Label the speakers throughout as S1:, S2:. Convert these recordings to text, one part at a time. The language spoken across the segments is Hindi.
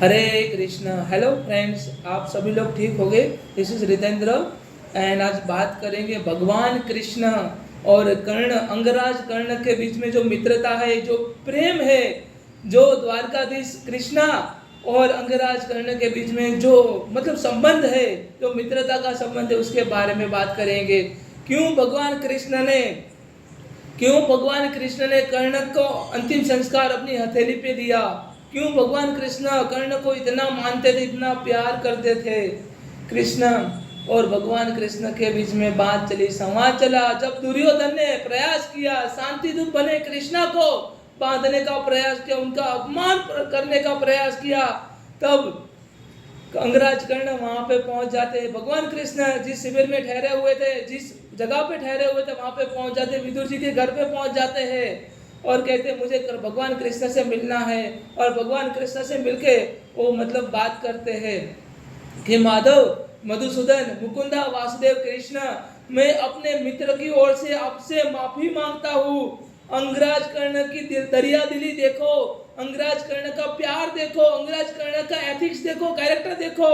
S1: हरे कृष्णा। हेलो फ्रेंड्स, आप सभी लोग ठीक हो गए। दिस इज रितेंद्र एंड आज बात करेंगे भगवान कृष्ण और कर्ण, अंगराज कर्ण के बीच में जो मित्रता है, जो प्रेम है, जो द्वारकाधीश कृष्णा और अंगराज कर्ण के बीच में जो मतलब संबंध है, जो मित्रता का संबंध है, उसके बारे में बात करेंगे। क्यों भगवान कृष्ण ने कर्ण को अंतिम संस्कार अपनी हथेली पे दिया? क्यों भगवान कृष्ण कर्ण को इतना मानते थे, इतना प्यार करते थे? कृष्ण और भगवान कृष्ण के बीच में बात चली, संवाद चला। जब दुर्योधन ने प्रयास किया शांति दूत बने कृष्णा को बांधने का प्रयास किया, उनका अपमान करने का प्रयास किया, तब अंगराज कर्ण वहां पे पहुंच जाते हैं। भगवान कृष्ण जिस शिविर में ठहरे हुए थे, जिस जगह पे ठहरे हुए थे, वहां पे पहुंच जाते, विदुर जी के घर पे पहुंच जाते हैं और कहते मुझे भगवान कृष्ण से मिलना है। और भगवान कृष्ण से मिलके वो मतलब बात करते हैं कि माधव, मधुसूदन, मुकुंदा, वासुदेव, कृष्ण, मैं अपने मित्र की ओर से आपसे माफी मांगता हूँ। अंगराज कर्ण की दरिया दिली देखो, अंगराज कर्ण का प्यार देखो, अंगराज कर्ण का एथिक्स देखो, कैरेक्टर देखो।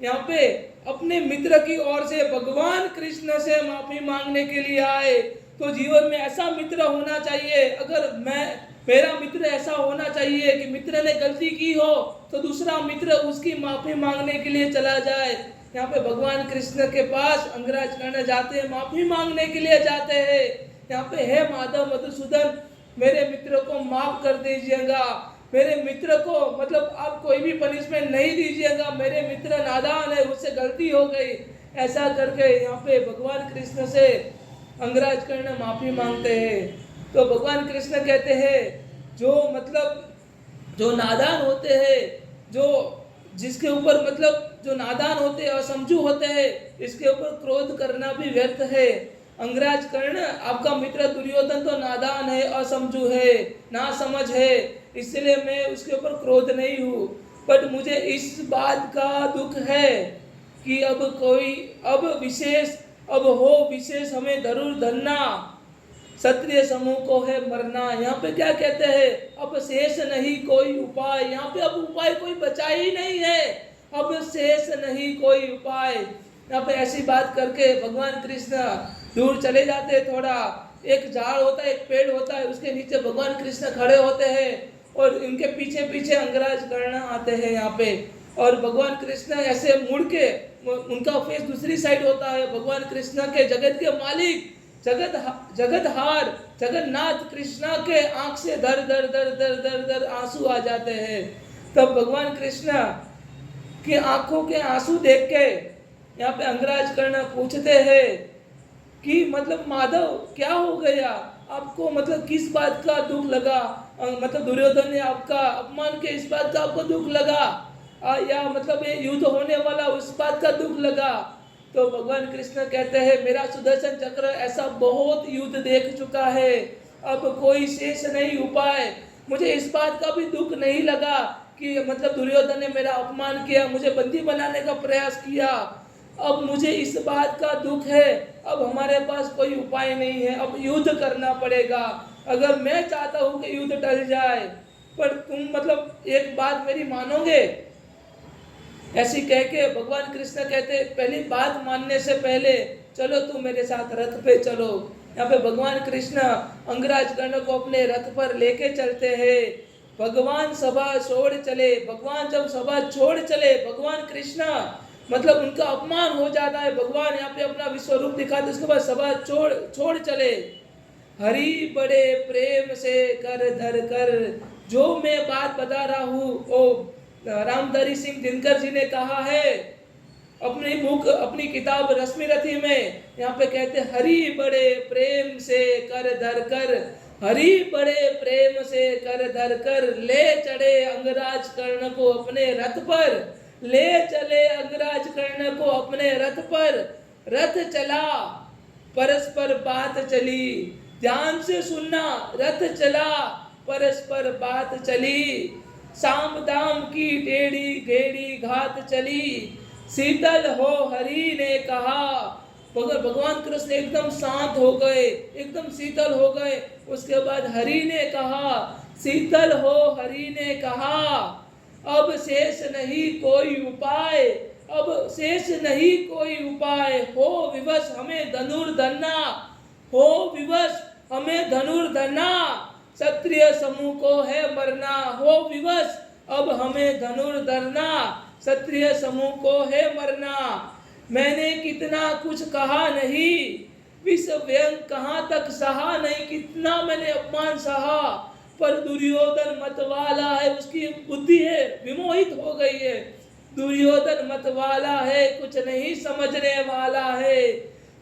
S1: यहाँ पे अपने मित्र की ओर से भगवान कृष्ण से माफी मांगने के लिए आए। तो जीवन में ऐसा मित्र होना चाहिए। अगर मेरा मित्र ऐसा होना चाहिए कि मित्र ने गलती की हो तो दूसरा मित्र उसकी माफी मांगने के लिए चला जाए। यहाँ पे भगवान कृष्ण के पास अंगराज कर्ण जाते हैं, माफी मांगने के लिए जाते हैं। यहाँ पे है माधव, मधुसूदन, मेरे मित्र को माफ कर दीजिएगा, मेरे मित्र को मतलब आप कोई भी पनिशमेंट नहीं दीजिएगा, मेरे मित्र नादान है, उससे गलती हो गई। ऐसा करके यहाँ पे भगवान कृष्ण से अंगराज कर्ण माफी मांगते हैं। तो भगवान कृष्ण कहते हैं जो नादान होते हैं, जो जिसके ऊपर मतलब जो नादान होते हैं, असमझू होते हैं, इसके ऊपर क्रोध करना भी व्यर्थ है। अंगराज कर्ण, आपका मित्र दुर्योधन तो नादान है, असमझू है, ना समझ है, इसलिए मैं उसके ऊपर क्रोध नहीं हूँ। बट मुझे इस बात का दुख है कि अब हो विशेष हमें जरूर धरना, क्षत्रिय समूह को है मरना। यहाँ पे क्या कहते हैं? अब शेष नहीं कोई उपाय। यहाँ पे अब उपाय कोई बचा ही नहीं है, अब शेष नहीं कोई उपाय। यहाँ पे ऐसी बात करके भगवान कृष्ण दूर चले जाते हैं। थोड़ा एक झाड़ होता है, एक पेड़ होता है, उसके नीचे भगवान कृष्ण खड़े होते हैं और इनके पीछे पीछे अंगराज कर्ण आते हैं यहाँ पे। और भगवान कृष्ण ऐसे मुड़ के, उनका फेस दूसरी साइड होता है। भगवान कृष्ण के जगत के मालिक, जगतहार, जगन्नाथ कृष्णा के आंख से दर दर दर दर दर दर आंसू आ जाते हैं। तब भगवान कृष्ण की आंखों के आंसू देख के यहाँ पे अंगराज कर्ण पूछते हैं कि मतलब माधव क्या हो गया आपको, मतलब किस बात का दुख लगा? मतलब दुर्योधन ने आपका अपमान किया, इस बात का आपको दुख लगा? या मतलब ये युद्ध होने वाला उस बात का दुख लगा? तो भगवान कृष्ण कहते हैं मेरा सुदर्शन चक्र ऐसा बहुत युद्ध देख चुका है, अब कोई शेष नहीं उपाय। मुझे इस बात का भी दुख नहीं लगा कि मतलब दुर्योधन ने मेरा अपमान किया, मुझे बंदी बनाने का प्रयास किया। अब मुझे इस बात का दुख है, अब हमारे पास कोई उपाय नहीं है, अब युद्ध करना पड़ेगा। अगर मैं चाहता हूँ कि युद्ध टल जाए, पर तुम मतलब एक बात मेरी मानोगे? ऐसी कह के भगवान कृष्ण कहते पहली बात मानने से पहले चलो तुम मेरे साथ रथ पे चलो। यहाँ पे भगवान कृष्ण अंगराज कर्ण को अपने रथ पर लेके चलते हैं। भगवान सभा छोड़ चले, भगवान जब सभा छोड़ चले, भगवान कृष्ण मतलब उनका अपमान हो जाता है, भगवान यहाँ पे अपना विश्व रूप दिखाते, उसके बाद सभा छोड़ चले। हरि बड़े प्रेम से कर धर कर, जो मैं बात बता रहा हूँ वो रामधारी सिंह दिनकर जी ने कहा है अपनी बुक, अपनी किताब रश्मि रथी में। यहाँ पे कहते हरि बड़े प्रेम से कर धर कर, हरि बड़े प्रेम से कर धर कर, ले चढ़े अंगराज कर्ण को अपने रथ पर, ले चले अंगराज कर्ण को अपने रथ पर। रथ चला, परस्पर बात चली, ध्यान से सुनना, रथ चला, परस्पर बात चली, साम दाम की टेढ़ी घेड़ी घात चली, शीतल हो हरि ने कहा। मगर भगवान कृष्ण एकदम शांत हो गए, एकदम शीतल हो गए। उसके बाद हरि ने कहा, शीतल हो हरि ने कहा, अब शेष नहीं कोई उपाय, अब शेष नहीं कोई उपाय, हो विवश हमें धनुर्धरना, हो विवश हमें धनुर्धरना, क्षत्रिय समूह को है मरना, हो विवश अब हमें धनुर्धरना, क्षत्रिय समूह को है मरना। मैंने कितना कुछ कहा नहीं, विष व्यंग कहाँ तक सहा नहीं, कितना मैंने अपमान सहा, पर दुर्योधन मतवाला है, उसकी बुद्धि है विमोहित हो गई है। दुर्योधन मतवाला है, कुछ नहीं समझने वाला है,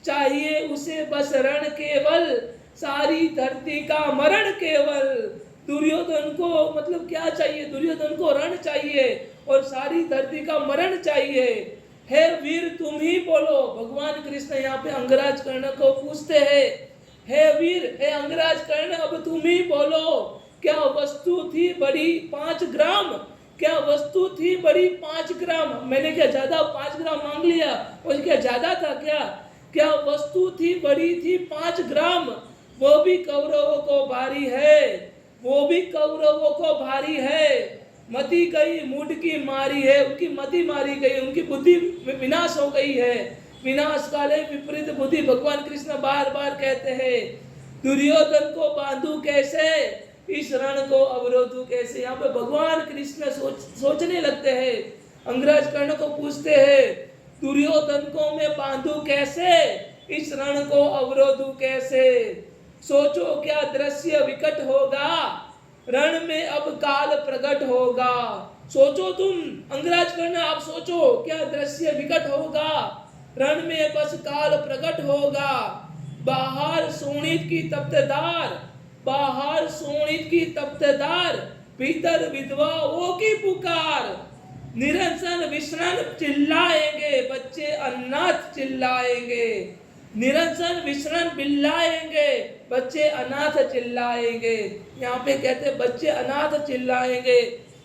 S1: चाहिए उसे बस रण केवल, सारी धरती का मरण केवल। दुर्योधन को मतलब क्या चाहिए, दुर्योधन को रण चाहिए और सारी धरती का मरण चाहिए। हे वीर तुम ही बोलो, भगवान कृष्ण यहाँ पे अंगराज कर्ण को पूछते हैं, हे वीर, हे अंगराज कर्ण अब तुम ही बोलो, क्या वस्तु थी बड़ी 5 ग्राम, क्या वस्तु थी बड़ी 5 ग्राम, मैंने क्या ज्यादा 5 ग्राम मांग लिया, और क्या ज्यादा था क्या, क्या वस्तु थी बड़ी थी 5 ग्राम, वो भी कौरवों को भारी है, वो भी कौरवों को भारी है। मति गई मूड की मारी है, उनकी मति मारी गई, उनकी बुद्धि विनाश हो गई है। विनाश काले विपरीत बुद्धि, भगवान कृष्ण बार बार कहते हैं। दुर्योधन को बांधू कैसे, इस रण को अवरोधू कैसे। यहाँ पे भगवान कृष्ण सोचने लगते हैं, अंगराज कर्ण को पूछते हैं, दुर्योधन को मैं बांधू कैसे, इस रण को अवरोधू कैसे। सोचो क्या दृश्य विकट होगा, रण में अब काल प्रकट होगा। सोचो तुम अंगराज कर्ण, आप सोचो क्या दृश्य विकट होगा, रण में बस काल प्रकट होगा। बाहर सोनित की तप्तधार, बाहर सोनित की तप्तधार, भीतर विधवाओं की पुकार। निरंसन विष्णन चिल्लाएंगे, बच्चे अनाथ चिल्लाएंगे। निरंसन विष्णन बिल्लाएंगे, बच्चे अनाथ चिल्लाएंगे। यहाँ पे कहते बच्चे अनाथ चिल्लाएंगे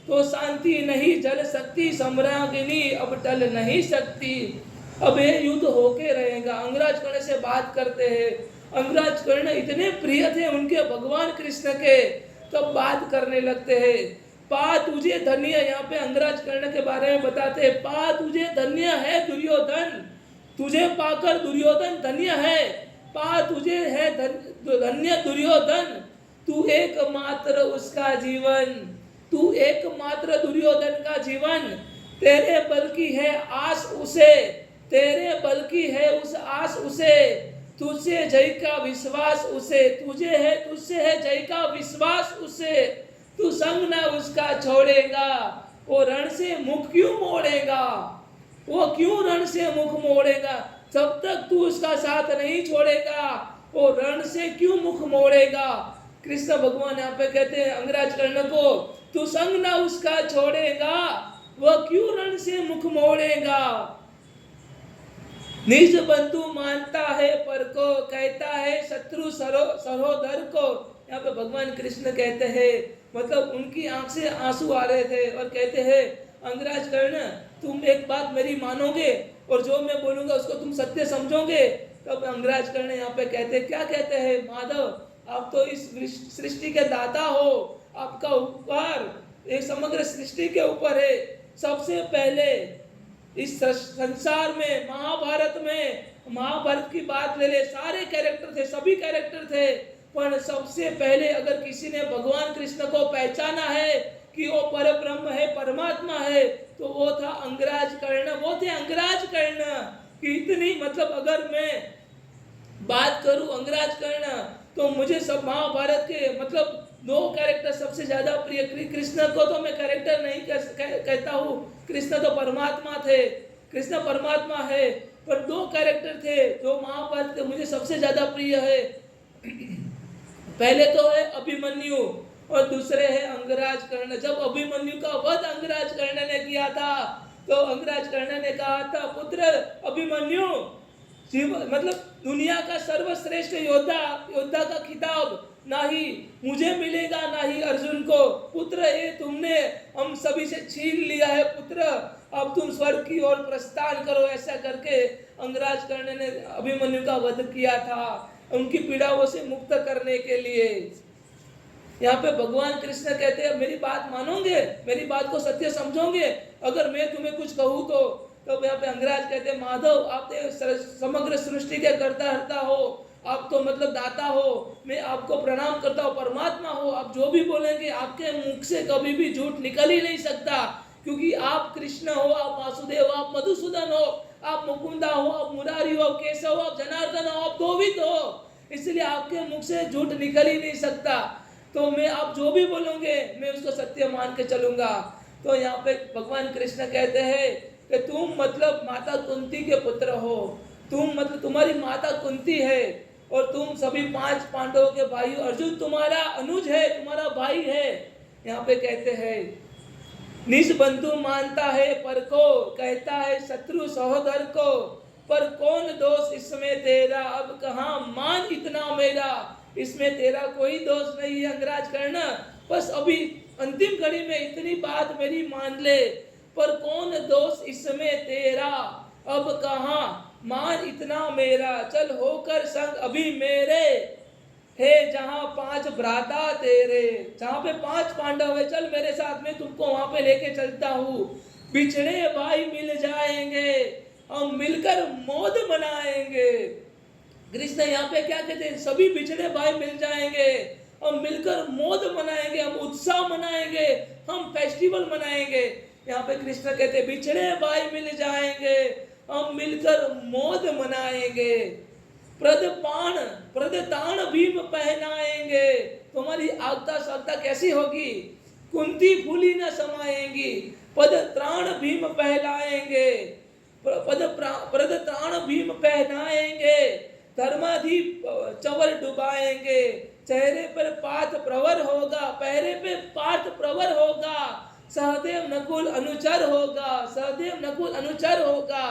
S1: तो शांति नहीं जल सकती, सम्राज्ञी अब टल नहीं सकती। अब ये युद्ध होके रहेगा। अंगराज कर्ण से बात करते हैं। अंगराज कर्ण इतने प्रिय थे उनके भगवान कृष्ण के, तब बात करने लगते हैं। पा तुझे धन्य, यहाँ पे अंगराज कर्ण के बारे में बताते हैं, पा तुझे धन्य है दुर्योधन, तुझे पाकर दुर्योधन धन्य है। पा तुझे है धन्य दुर्योधन, तू एकमात्र उसका जीवन, तू एकमात्र दुर्योधन का जीवन। तेरे बल की है आस उसे, तेरे बल की है उस आस उसे, तुझसे जय का विश्वास उसे, तुझे है तुझसे है जय का विश्वास उसे। तू संग ना उसका छोड़ेगा, वो रण से मुख क्यों मोड़ेगा, वो क्यों रण से मुख मोड़ेगा, जब तक तू उसका साथ नहीं छोड़ेगा वो रण से क्यों मुख मोड़ेगा। कृष्ण भगवान यहाँ पे कहते हैं अंगराज कर्ण को, तू संग ना उसका छोड़ेगा, वह क्यों रण से मुख मोड़ेगा। निज बंधु मानता है पर को, कहता है शत्रु सहोदर को। यहाँ पे भगवान कृष्ण कहते हैं, मतलब उनकी आंख से आंसू आ रहे थे और कहते हैं अंगराज कर्ण तुम एक बात मेरी मानोगे और जो मैं बोलूंगा उसको तुम सत्य समझोगे। तब अंगराज कर्ण यहाँ पे कहते, क्या कहते हैं, माधव आप तो इस सृष्टि के दाता हो, आपका उपकार एक समग्र सृष्टि के ऊपर है। सबसे पहले इस संसार में महाभारत की बात ले ले, सारे कैरेक्टर थे, सभी कैरेक्टर थे, पर सबसे पहले अगर किसी ने भगवान कृष्ण को पहचाना है कि वो परब्रह्म है, परमात्मा है, तो वो था अंगराज कर्ण, वो थे अंगराज कर्ण। कि इतनी मतलब अगर मैं बात करूं अंगराज कर्ण तो मुझे सब महाभारत के मतलब 2 कैरेक्टर सबसे ज्यादा प्रिय। कृष्ण को तो मैं कैरेक्टर नहीं कहता हूँ, कृष्ण तो परमात्मा थे, कृष्ण परमात्मा है, पर 2 कैरेक्टर थे जो महाभारत के मुझे सबसे ज्यादा प्रिय है। पहले तो है अभिमन्यु और दूसरे है अंगराज कर्ण। जब अभिमन्यु का वध अंगराज कर्ण ने किया था तो अंगराज कर्ण ने कहा था, पुत्र अभिमन्यु मतलब दुनिया का सर्वश्रेष्ठ योद्धा का खिताब ना ही मुझे मिलेगा ना ही अर्जुन को। पुत्र ये तुमने हम सभी से छीन लिया है, पुत्र अब तुम स्वर्ग की ओर प्रस्थान करो। ऐसा करके अंगराज कर्ण ने अभिमन्यु का वध किया था उनकी पीड़ाओं से मुक्त करने के लिए। यहाँ पे भगवान कृष्ण कहते हैं मेरी बात मानोगे, मेरी बात को सत्य समझोगे, अगर मैं तुम्हें कुछ कहूँ तो यहाँ पे अंगराज कहते हैं माधव आप तो समग्र सृष्टि के करता हरता हो, आप तो मतलब दाता हो, मैं आपको प्रणाम करता हूँ, परमात्मा हो, आप जो भी बोलेंगे आपके मुख से कभी भी झूठ निकल ही नहीं सकता, क्योंकि आप कृष्ण हो, आप वासुदेव हो, आप मधुसूदन हो, आप मुकुंदा हो, आप मुरारी हो, आप केशव हो, आप जनार्दन हो, आप गोविंद हो, इसलिए आपके मुख से झूठ निकल ही नहीं सकता, तो मैं आप जो भी बोलोगे मैं उसको सत्य मान के चलूंगा। तो यहाँ पे भगवान कृष्ण कहते हैं कि तुम मतलब माता कुंती के पुत्र हो, तुम मतलब तुम्हारी माता कुंती है और तुम सभी 5 पांडवों के भाई हो, अर्जुन तुम्हारा अनुज है, तुम्हारा भाई है। यहाँ पे कहते हैं निज बंधु मानता है पर को, कहता है शत्रु सहोदर को, पर कौन दोष इसमें तेरा, अब कहाँ मान इतना मेरा, इसमें तेरा कोई दोष नहीं है अंगराज कर्ण, बस अभी अंतिम घड़ी में इतनी बात मेरी मान ले, पर कौन दोष इसमें तेरा, अब कहाँ मान इतना मेरा, चल होकर संग अभी मेरे, हे जहाँ 5 भ्राता तेरे, जहाँ पे 5 पांडव है चल मेरे साथ में तुमको वहां पे लेके चलता हूँ, बिछड़े भाई मिल जाएंगे हम मिलकर मौज मनाएंगे। कृष्ण यहाँ पे क्या कहते हैं, सभी बिछड़े भाई मिल जाएंगे, हम मिलकर मौज मनाएंगे, हम उत्साह मनाएंगे, हम फेस्टिवल मनाएंगे। यहाँ पे कृष्ण कहते हैं बिछड़े भाई मिल जाएंगे, हम मिलकर मौज मनाएंगे, प्रदतान भीम पहनाएंगे, तुम्हारी आगता सागता कैसी होगी, कुंती फूली न समाएंगी, पद त्राण भीम पहनाएंगे, प्रदतान भीम पहनाएंगे, धर्माधीप चवर डुबाएंगे, चेहरे पर पात प्रवर होगा, पहरे पे पात प्रवर होगा, सहदेव नकुल अनुचर होगा, सहदेव नकुल अनुचर होगा,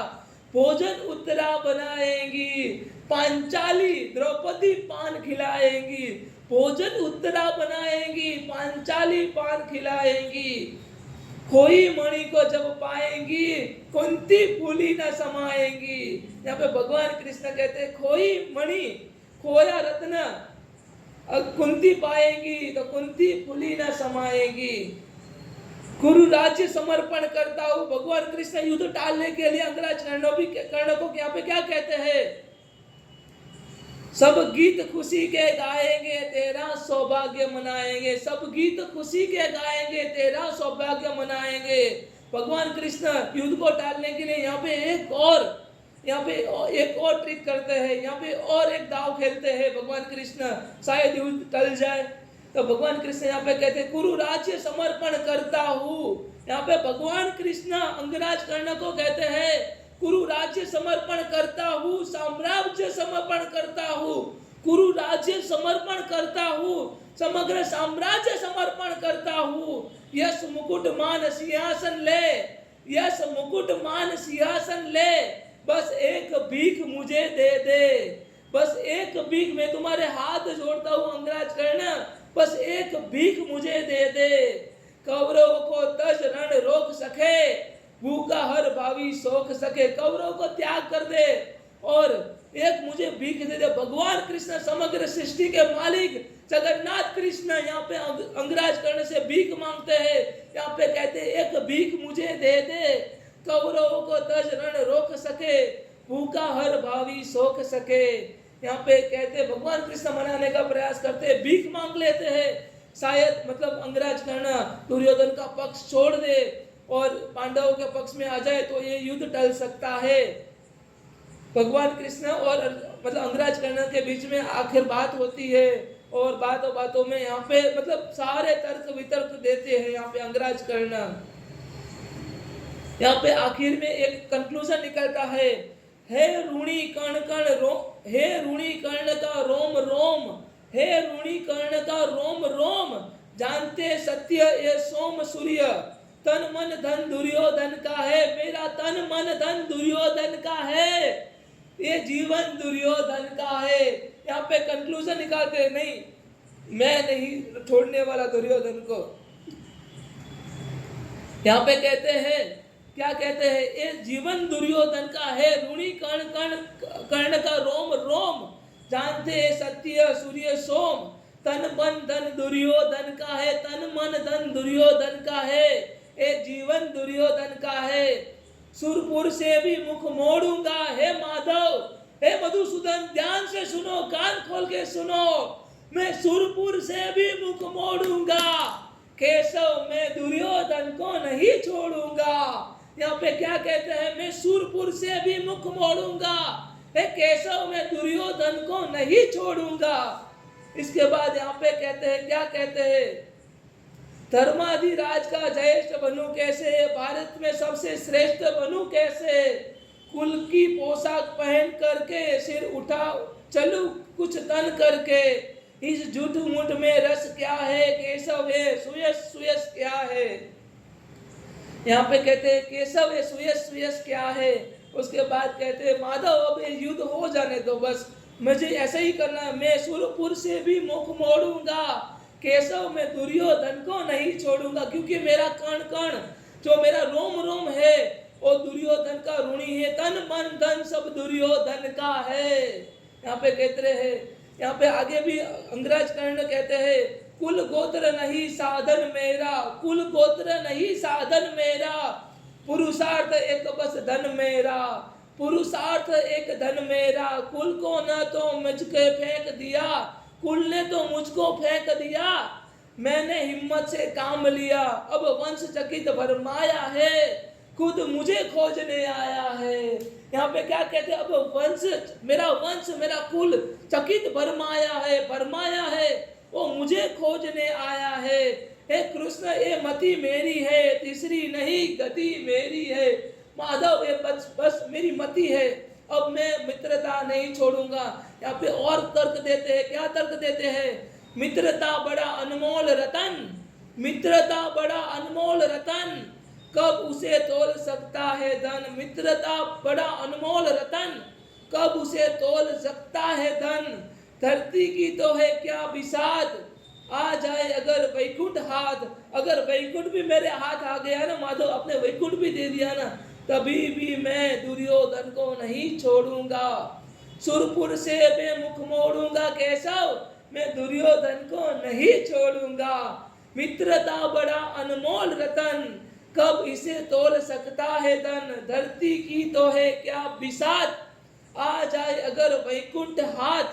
S1: भोजन उत्तरा बनाएंगी, पांचाली द्रौपदी पान खिलाएंगी, भोजन उत्तरा बनाएंगी, पांचाली पान खिलाएंगी, खोई मणि को जब पाएंगी, कुंती फूली न समाएंगी। यहाँ पे भगवान कृष्ण कहते हैं खोई मणि, खोया रत्न कुंती पाएंगी तो कुंती फूली न समाएंगी, गुरु राज्य समर्पण करता हूँ। भगवान कृष्ण युद्ध टालने के लिए अंगराज कर्ण को यहाँ पे क्या कहते हैं, सब गीत खुशी के गाएंगे तेरा सौभाग्य मनाएंगे, सब गीत खुशी के गाएंगे तेरा सौभाग्य मनाएंगे। भगवान कृष्ण युद्ध को टालने के लिए यहाँ पे एक और ट्रिक करते हैं, यहाँ पे और एक दाव खेलते हैं भगवान कृष्ण, शायद युद्ध टल जाए। तो भगवान कृष्ण यहाँ पे कहते हैं कुरु राज्य समर्पण करता हूँ। यहाँ पे भगवान कृष्ण अंगराज कर्ण को कहते हैं कुरु राज्य समर्पण करता हूँ, साम्राज्य समर्पण करता हूँ, कुरु राज्य समर्पण करता हूँ, समग्र साम्राज्य समर्पण करता हूँ। यश मुकुट मान सिंहासन ले, यश मुकुट मान सिंहासन ले, बस एक भीख मुझे दे दे, बस एक भीख, मैं तुम्हारे हाथ जोड़ता हूँ अंगराज कर्ण, बस एक भीख मुझे दे दे। कौरवों को तज रण रोक सके, भूखा हर भावी सोख सके, कौरवों को त्याग कर दे और एक मुझे भीख दे दे। भगवान कृष्ण समग्र सृष्टि के मालिक जगन्नाथ कृष्ण यहाँ पे अंगराज कर्ण से भीख मांगते हैं। यहाँ पे कहते हैं एक भीख मुझे दे दे, कौरवों को तज रण रोक सके, भूखा हर भावी सोख सके। यहाँ पे कहते हैं भगवान कृष्ण मनाने का प्रयास करते हैं, भीख मांग लेते हैं, शायद मतलब अंगराज कर्ण दुर्योधन का पक्ष छोड़ दे और पांडवों के पक्ष में आ जाए तो ये युद्ध टल सकता है। भगवान कृष्ण और मतलब अंगराज कर्ण के बीच में आखिर बात होती है और बातों में यहाँ पे मतलब सारे तर्क वितर्क देते हैं। यहाँ पे अंगराज कर्ण यहाँ पे आखिर में एक कंक्लूजन निकलता है, हे ऋणी कर्ण हे ऋणी कर्ण का रोम रोम, हे ऋणी कर्ण का रोम रोम, जानते सत्य ये सोम सूर्य, तन मन धन दुर्योधन का है, मेरा तन मन धन दुर्योधन का है, ये जीवन दुर्योधन का है। यहाँ पे कंक्लूजन निकालते नहीं, मैं नहीं छोड़ने वाला दुर्योधन को। यहाँ पे कहते हैं क्या कहते हैं, ये जीवन दुर्योधन का है, ऋणी कर्ण का रोम रोम, जानते सत्य सूर्य सोम, तन मन धन दुर्योधन का है, तन मन धन दुर्योधन का है, ये जीवन दुर्योधन का है। सुरपुर से भी मुख मोड़ूंगा, हे माधव, हे मधुसूदन, ध्यान से सुनो, कान खोल के सुनो, मैं सुरपुर से भी मुख मोड़ूंगा, केशव मैं दुर्योधन को नहीं छोड़ूंगा। यहाँ पे क्या कहते हैं, मैं सुरपुर से भी मुख मोड़ूंगा, हे केशव मैं दुर्योधन को नहीं छोड़ूंगा। इसके बाद यहाँ पे कहते हैं, क्या कहते हैं, धर्माधिराज का ज्येष्ठ बनूं कैसे, भारत में सबसे श्रेष्ठ बनूं कैसे, कुल की पोशाक पहन करके सिर उठा चलूं कुछ तन करके, इस झूठ मूठ में रस क्या है, केशव है सुयश सुयश क्या है। यहाँ पे कहते हैं केशव है सुयश सुयश क्या है। उसके बाद कहते हैं माधव अब ये युद्ध हो जाने दो, बस मुझे ऐसा ही करना है, मैं सुरपुर से भी मुख मोड़ूंगा, केशव मैं दुर्योधन को नहीं छोड़ूंगा, क्योंकि मेरा कण कण जो मेरा रोम रोम है वो दुर्योधन का ऋणी है, तन मन धन सब दुर्योधन का है। यहाँ पे कहते हैं, यहाँ पे आगे भी अंग्रेज कर्ण कहते हैं, कुल गोत्र नहीं साधन मेरा, कुल गोत्र नहीं साधन मेरा, पुरुषार्थ एक बस धन मेरा, पुरुषार्थ एक धन मेरा, कुल को न तो मुझके फेंक दिया, कुल ने तो मुझको फेंक दिया, मैंने हिम्मत से काम लिया, अब वंश चकित भरमाया है, खुद मुझे खोजने आया है। यहाँ पे क्या कहते हैं, अब वंश मेरा कुल चकित भरमाया है, वो मुझे खोजने आया है। हे कृष्ण ये मति मेरी है, तीसरी नहीं गति मेरी है। माधव ये बस मेरी मति है, अब मैं मित्रता नहीं छोड़ूंगा। यहाँ पे और तर्क देते हैं, क्या तर्क देते हैं, मित्रता बड़ा अनमोल रतन, मित्रता बड़ा अनमोल रतन, कब उसे तोल सकता है धन, मित्रता बड़ा अनमोल रतन, कब उसे तोल सकता है धन, धरती की तो है क्या विषाद, आ जाए अगर वैकुंठ हाथ, अगर वैकुंठ भी मेरे हाथ आ गया ना माधव, अपने वैकुंठ भी दे दिया ना, तभी भी मैं दुर्योधन को नहीं छोड़ूंगा, सुरपुर से मैं मुख मोड़ूंगा, केशव मैं दुर्योधन को नहीं छोड़ूंगा, मित्रता बड़ा अनमोल रतन, कब इसे तोल सकता है धन, धरती की तो है क्या विषाद, आ जाए अगर वैकुंठ हाथ,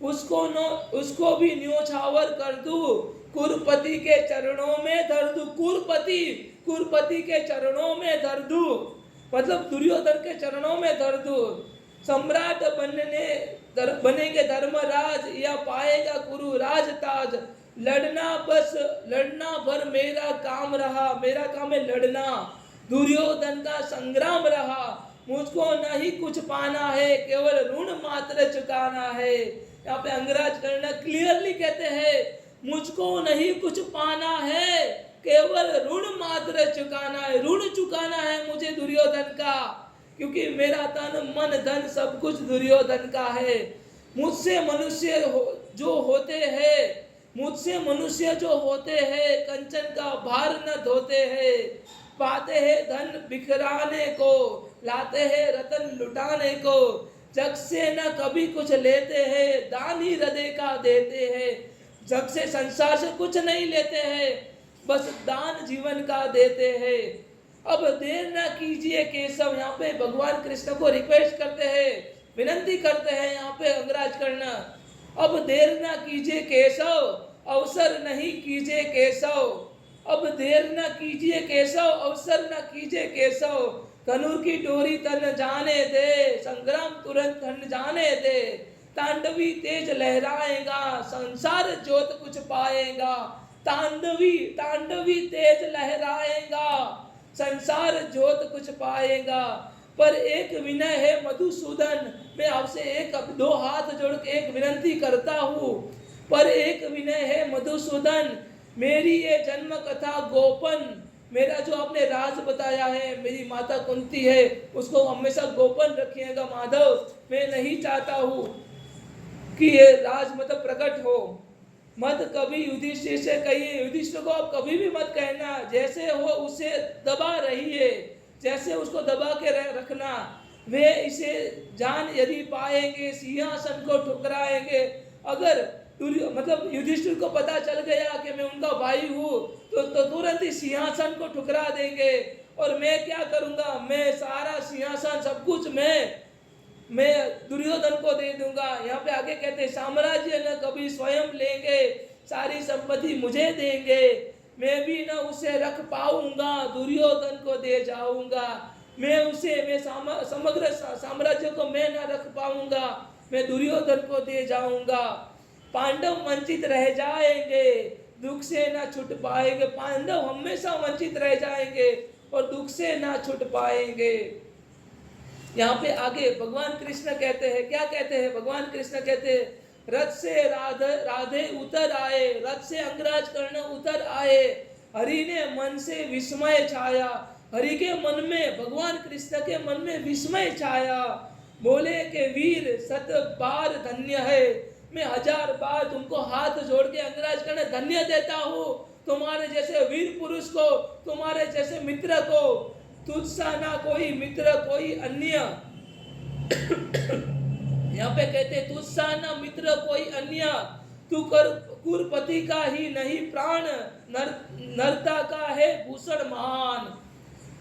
S1: उसको भी न्योछावर कर दूं, कुरपति के चरणों में धर दूं, कुरपति के चरणों में धर दूं, मतलब दुर्योधन के चरणों में धर दूं, सम्राट बनेंगे धर्मराज या पाएगा कुरु राज ताज, लड़ना भर मेरा काम रहा, मेरा काम है लड़ना, दुर्योधन का संग्राम रहा, मुझको नहीं कुछ पाना है, केवल ऋण मात्र चुकाना है। यहाँ पे अंग्रेज कर्ण क्लियरली कहते हैं, मुझको नहीं कुछ पाना है, केवल ऋण मात्र चुकाना है, ऋण चुकाना है मुझे दुर्योधन का, क्योंकि मेरा तन मन धन सब कुछ दुर्योधन का है। मुझसे मनुष्य जो होते हैं कंचन का भार न धोते हैं, पाते हैं धन बिखराने को, लाते हैं रतन लुटाने को, जग से न कभी कुछ लेते हैं, दान ही हृदय का देते हैं, जग से संसार से कुछ नहीं लेते हैं, बस दान जीवन का देते हैं। अब देर न कीजिए केशव, यहाँ पे भगवान कृष्ण को रिक्वेस्ट करते हैं, विनंती करते हैं यहाँ पे अंग्रेज कर्ण, अब देर न कीजिए केशव, अवसर नहीं कीजिए केशव, अब देर न कीजिए केशव, अवसर न कीजिए केशव, धनुर की डोरी तन जाने दे, संग्राम तुरंत थन जाने दे, तांडवी तेज लहराएगा, संसार ज्योत कुछ पाएगा, तांडवी तेज लहराएगा, संसार ज्योत कुछ पाएगा। पर एक विनय है मधुसूदन, मैं आपसे एक दो हाथ जोड़ के एक विनंती करता हूँ, पर एक विनय है मधुसूदन, मेरी ये जन्म कथा गोपन, मेरा जो आपने राज बताया है, मेरी माता कुंती है, उसको हमेशा गोपन रखिएगा माधव, मैं नहीं चाहता हूँ कि ये राज मतलब प्रकट हो, मत कभी युधिष्ठिर से कहिए, युधिष्ठिर को आप कभी भी मत कहना, जैसे हो उसे दबा रहिए, जैसे उसको दबा के रखना, वे इसे जान यदि पाएंगे सिंहासन को ठुकराएंगे, अगर मतलब युधिष्ठिर को पता चल गया कि मैं उनका भाई हूँ, तो तुरंत ही सिंहासन को ठुकरा देंगे। और मैं क्या करूँगा, मैं सारा सिंहासन सब कुछ मैं दुर्योधन को दे दूंगा। यहाँ पे आगे कहते हैं साम्राज्य न कभी स्वयं लेंगे, सारी संपत्ति मुझे देंगे, मैं भी न उसे रख पाऊंगा, दुर्योधन को दे जाऊंगा। मैं समग्र साम्राज्य को मैं न रख पाऊंगा, मैं दुर्योधन को दे जाऊंगा। पांडव वंचित रह जाएंगे, दुख से ना छूट पाएंगे। पांडव हमेशा वंचित रह जाएंगे और दुख से ना छूट पाएंगे। यहाँ पे आगे भगवान कृष्ण कहते हैं, क्या कहते हैं भगवान कृष्ण कहते हैं, रथ से राधे उतर आए, रथ से अंगराज कर्ण उतर आए, हरि ने मन से विस्मय छाया। हरि के मन में, भगवान कृष्ण के मन में विस्मय छाया। बोले के वीर सत बार धन्य है, मैं 1000 बार तुमको हाथ जोड़ के अंगराज कर्ण धन्य देता हूँ, तुम्हारे जैसे वीर पुरुष को, तुम्हारे जैसे मित्र को, तुझसा ना कोई मित्र कोई अन्य। यहाँ पे कहते तुझसा ना मित्र कोई अन्य, तू कुरपति का ही नहीं प्राण, नरता का है भूषण महान।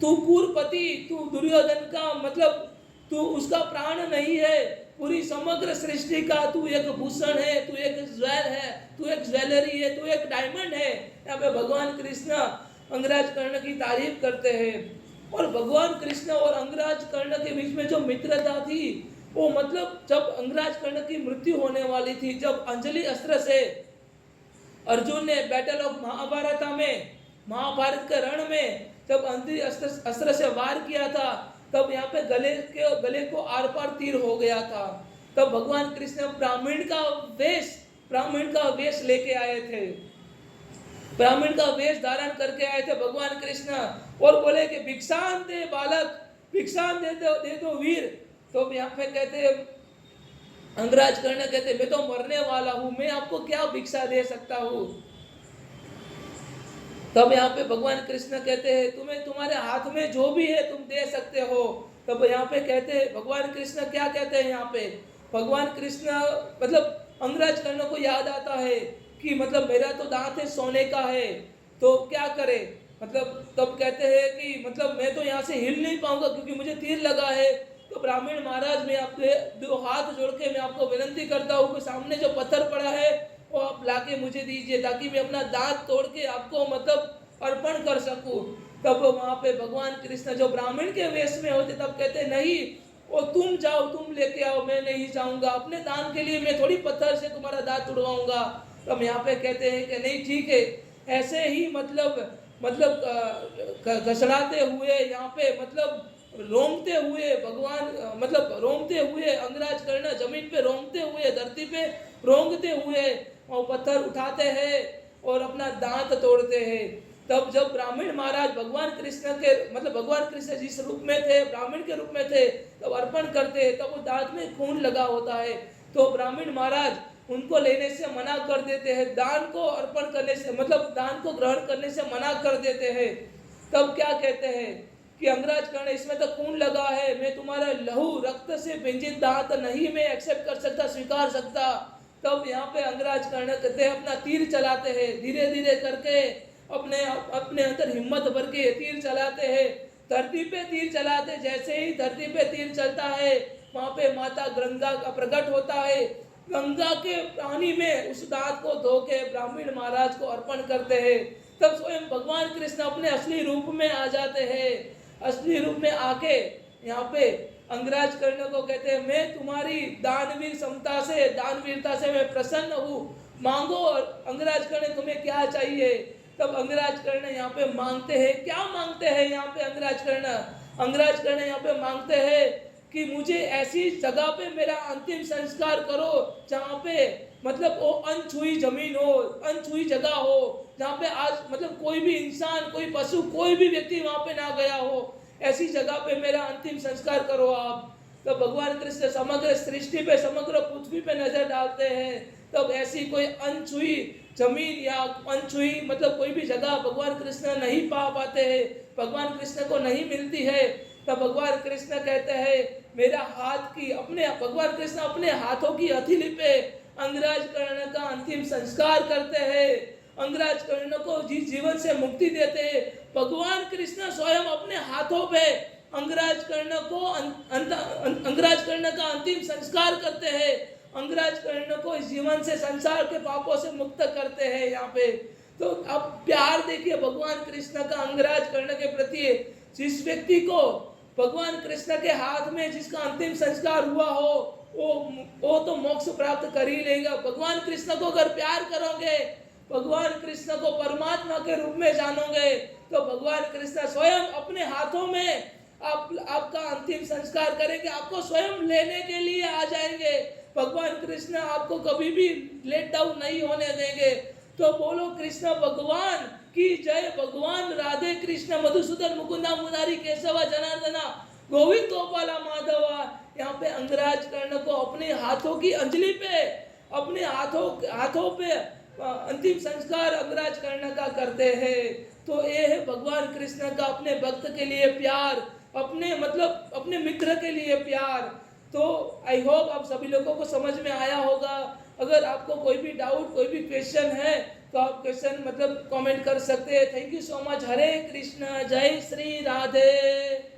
S1: तू कुरपति, तू दुर्योधन का मतलब तू उसका प्राण नहीं है, पूरी समग्र सृष्टि का तू एक भूषण है, तू एक ज्वेल है, तू एक ज्वेलरी है, तू एक डायमंड है। यहाँ पे भगवान कृष्ण अंगराज कर्ण की तारीफ करते हैं। और भगवान कृष्ण और अंगराज कर्ण के बीच में जो मित्रता थी, वो मतलब जब अंगराज कर्ण की मृत्यु होने वाली थी, जब अंजलि अस्त्र से अर्जुन ने बैटल ऑफ महाभारत में, महाभारत के रण में जब अंजलि अस्त्र से वार किया था, तब यहाँ पे गले को आर पार तीर हो गया था। तब भगवान कृष्ण ब्राह्मण का वेश लेके आए थे, ब्राह्मण का वेश धारण करके आए थे भगवान कृष्ण, और बोले कि भिक्षान दे बालक, भिक्षान दे दो वीर। तो यहाँ पे कहते अंगराज कर्ण कहते मैं तो मरने वाला हूँ, मैं आपको क्या भिक्षा दे सकता हूँ। तब यहाँ पे भगवान कृष्ण कहते हैं तुम्हें, तुम्हारे हाथ में जो भी है तुम दे सकते हो। तब यहाँ पे कहते हैं भगवान कृष्ण क्या कहते हैं, यहाँ पे भगवान कृष्ण मतलब अंगराज कर्ण को याद आता है कि मतलब मेरा तो दांत है सोने का है, तो क्या करे, मतलब तब कहते हैं कि मतलब मैं तो यहाँ से हिल नहीं पाऊंगा क्योंकि मुझे तीर लगा है। तो ब्राह्मण महाराज, मैं आपके 2 हाथ जोड़ के मैं आपको विनंती करता हूँ कि सामने जो पत्थर पड़ा है वो आप लाके मुझे दीजिए, ताकि मैं अपना दांत तोड़ के आपको मतलब अर्पण कर सकूं। तब वहां पे भगवान कृष्ण जो ब्राह्मण के वेश में होते तब कहते नहीं, वो तुम जाओ, तुम लेके आओ, मैं नहीं जाऊंगा, अपने दान के लिए मैं थोड़ी पत्थर से तुम्हारा दांत तोड़वाऊंगा। तब यहाँ पे कहते हैं कि नहीं ठीक है, ऐसे ही मतलब घसड़ाते हुए यहाँ पे मतलब रोंगते हुए भगवान मतलब रोंगते हुए अंगराज कर्ण जमीन पे रोंगते हुए, धरती पे रोंगते हुए और पत्थर उठाते हैं और अपना दांत तोड़ते हैं। तब जब ब्राह्मण महाराज भगवान कृष्ण के मतलब भगवान कृष्ण जिस रूप में थे, ब्राह्मण के रूप में थे, तब अर्पण करते हैं, तब वो दांत में खून लगा होता है। तो ब्राह्मण महाराज उनको लेने से मना कर देते हैं, दान को अर्पण करने से मतलब दान को ग्रहण करने से मना कर देते हैं। तब क्या कहते हैं कि अंगराज कर्ण इसमें तो खून लगा है, मैं तुम्हारा लहू रक्त से व्यंजित दांत नहीं मैं एक्सेप्ट कर सकता, स्वीकार सकता। तब यहाँ पे अंगराज कर्ण कहते हैं अपना तीर चलाते हैं, धीरे धीरे करके अपने अंदर हिम्मत भर के तीर चलाते हैं, धरती पे तीर चलाते। जैसे ही धरती पे तीर चलता है वहाँ पे माता गंगा का प्रकट होता है, गंगा के पानी में उस दांत को धो के ब्राह्मण महाराज को अर्पण करते हैं। तब स्वयं भगवान कृष्ण अपने असली रूप में आ जाते हैं, असली रूप में आके यहाँ पे अंगराज कर्ण को कहते हैं मैं तुम्हारी दानवीर समता से, दानवीरता से मैं प्रसन्न हूँ, मांगो। और अंगराज कर्ण तुम्हें क्या चाहिए। तब अंगराज कर्ण यहाँ पे मांगते हैं, क्या मांगते हैं यहाँ पे अंगराज कर्ण यहाँ पे मांगते हैं कि मुझे ऐसी जगह पे मेरा अंतिम संस्कार करो जहाँ पे मतलब वो अनछुई जमीन हो, अनछुई जगह हो, जहाँ पे आज मतलब कोई भी इंसान, कोई पशु, कोई भी व्यक्ति वहाँ पे ना गया हो, ऐसी जगह पे मेरा अंतिम संस्कार करो आप। तो भगवान कृष्ण समग्र सृष्टि पे, समग्र पृथ्वी पे नजर डालते हैं, तब ऐसी कोई अनछुई जमीन या अनछुई मतलब कोई भी जगह भगवान कृष्ण नहीं पा पाते हैं, भगवान कृष्ण को नहीं मिलती है। तब भगवान कृष्ण कहते हैं मेरा हाथ की अपने भगवान कृष्ण अपने हाथों की हथेली पे अंगराज कर्ण का अंतिम संस्कार करते हैं, अंगराज कर्ण को जीवन से मुक्ति देते हैं। भगवान कृष्ण स्वयं अपने हाथों पे अंगराज कर्ण को अंगराज कर्ण का अंतिम संस्कार करते हैं, अंगराज कर्ण को इस जीवन से, संसार के पापों से मुक्त करते हैं यहाँ पे। तो अब प्यार देखिए भगवान कृष्ण का अंगराज कर्ण के प्रति। जिस व्यक्ति को भगवान कृष्ण के हाथ में जिसका अंतिम संस्कार हुआ हो, वो तो मोक्ष प्राप्त कर ही लेगा। भगवान कृष्ण को अगर प्यार करोगे, भगवान कृष्ण को परमात्मा के रूप में जानोगे, तो भगवान कृष्ण स्वयं अपने हाथों में आपका अंतिम संस्कार करेंगे, आपको स्वयं लेने के लिए आ जाएंगे। भगवान कृष्ण आपको कभी भी लेट डाउन नहीं होने देंगे। तो बोलो कृष्ण भगवान की जय। भगवान राधे कृष्ण मधुसूदन मुकुंदा मुरारी केशवा जनार्दना गोविंद गोपाला माधवा। यहाँ पे अंगराज कर्ण को अपने हाथों की अंजलि पे, अपने हाथों पे अंतिम संस्कार अंगराज कर्ण का करते हैं। तो ये है भगवान कृष्ण का अपने भक्त के लिए प्यार, अपने मित्र के लिए प्यार। तो आई होप आप सभी लोगों को समझ में आया होगा। अगर आपको कोई भी डाउट, कोई भी क्वेश्चन है तो आप क्वेश्चन कमेंट कर सकते हैं। Thank you so much. Hare Krishna, जय श्री राधे।